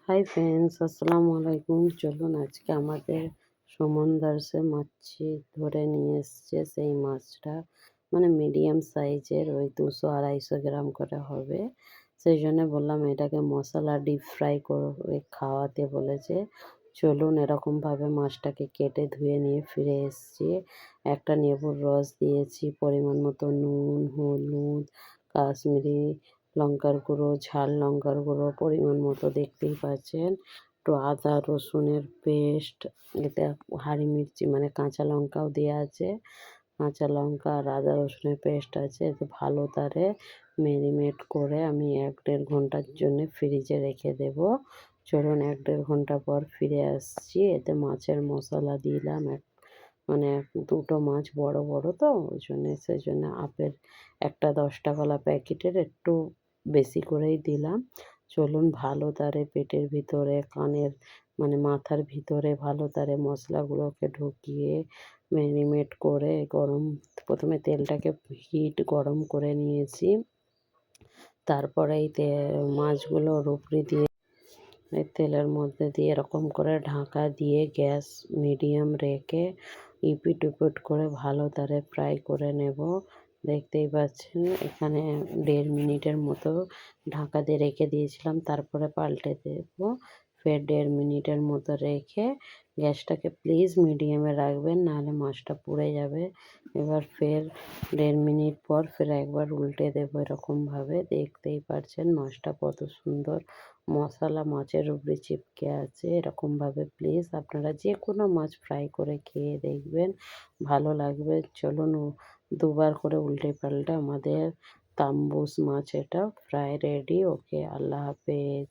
Hi friends, আসসালামু আলাইকুম। চলুন আজকে আমাদের সমুদ্রে মাছি ধরে নিয়ে এসছে। সেই মাছটা মানে মিডিয়াম সাইজের, ওই 200-250 গ্রাম করে হবে। সেই জন্য বললাম এটাকে মশলা ডিপ ফ্রাই করে খাওয়াতে বলেছে। চলুন এরকমভাবে মাছটাকে কেটে ধুয়ে নিয়ে ফিরে এসছি। একটা লেবুর রস দিয়েছি, পরিমাণ মতো নুন, হলুদ, কাশ্মীরি লঙ্কার গুঁড়ো, ঝাল লঙ্কার গুঁড়ো পরিমাণ মতো, দেখতেই পাচ্ছেন। একটু আদা রসুনের পেস্ট, এতে হাঁড়ি মির্চি মানে কাঁচা লঙ্কাও দেওয়া আছে। কাঁচা লঙ্কা আর আদা রসুনের পেস্ট আছে। এতে ভালো তারে ম্যারিনেট করে আমি 1-1.5 ঘন্টার জন্য ফ্রিজে রেখে দেব। চলুন 1-1.5 ঘন্টা পর ফিরে আসছি। এতে মাছের মশলা দিলাম, মানে দুটো মাছ বড় বড় তো ওই জন্যে, সেই জন্য আপের একটা 10 টাকাওয়ালা প্যাকেটের একটু বেশি করেই দিলাম। চলুন ভালো তারে পেটের ভিতরে, কানের মানে মাথার ভিতরে ভালো তারে মশলাগুলোকে ঢুকিয়ে ম্যারিনেট করে প্রথমে তেলটাকে গরম করে নিয়েছি। তারপরে এই মাছগুলোর উপরে দিয়ে এই তেলের মধ্যে দিয়ে এরকম করে ঢাকা দিয়ে গ্যাস মিডিয়াম রেখে ইপিট উপিট করে ভালো তারে ফ্রাই করে নেব। দেখতেই পাচ্ছেন এখানে 1.5 মিনিটের মতো ঢাকা দিয়ে রেখে দিয়েছিলাম, তারপরে পাল্টে দেব। ফের 1.5 মিনিটের মতো রেখে গ্যাসটাকে প্লিজ মিডিয়ামে রাখবেন, নাহলে মাছটা পুড়ে যাবে। এবার ফের 1.5 মিনিট পর ফের একবার উল্টে দেবো এরকমভাবে। দেখতেই পাচ্ছেন মাছটা কত সুন্দর মশলা মাছের উপরে চিপকে আছে। এরকমভাবে প্লিজ আপনারা যে কোনো মাছ ফ্রাই করে খেয়ে দেখবেন, ভালো লাগবে। চলুন দুবার করে উল্টে পাল্টে আমাদের তাম্বুস মাছ এটা ফ্রাই রেডি। ওকে, আল্লাহ হাফেজ।